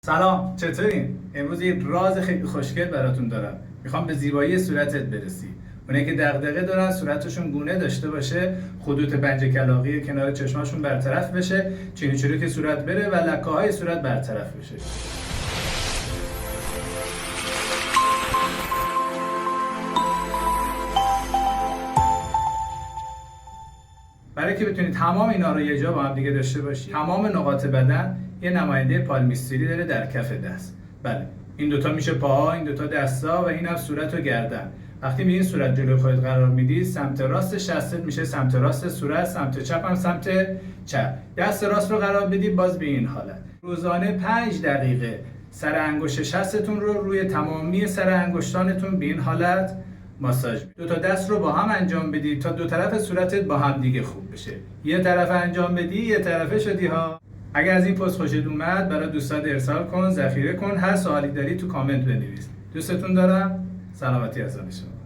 سلام، چطورین؟ امروز یه راز خیلی خوشگل براتون دارم. میخوام به زیبایی صورتت برسی. اونایی که دغدغه دارن صورتشون گونه داشته باشه، خطوط پنجه کلاغی کنار چشماشون برطرف بشه، چینی چروک صورت بره و لکه‌های صورت برطرف بشه. برای که بتونید تمام اینا رو یه جا با هم دیگه داشته باشید، تمام نقاط بدن یه نماینده پالمیستری داره در کف دست. بله، این دوتا میشه پاها، این دوتا دستا و این هم صورت و گردن. وقتی به این صورت جلوی خودت قرار میدی، سمت راست دستت میشه سمت راست صورت، سمت چپ هم سمت چپ. دست راست رو قرار بدی باز به این حالت. روزانه 5 دقیقه سر انگشت شستتون رو روی تمامی سر انگشتانتون به این حالت ماساژ بدید. دو تا دست رو با هم انجام بدید تا دو طرف صورتت با هم دیگه خوب بشه. یه طرف انجام بدی، یه طرفه شدی ها. اگر از این پست خوشت اومد، برای دوستات ارسال کن، ذخیره کن، هر سوالی داری تو کامنت بنویس. دوستتون دارم. سلامتی از آن شما.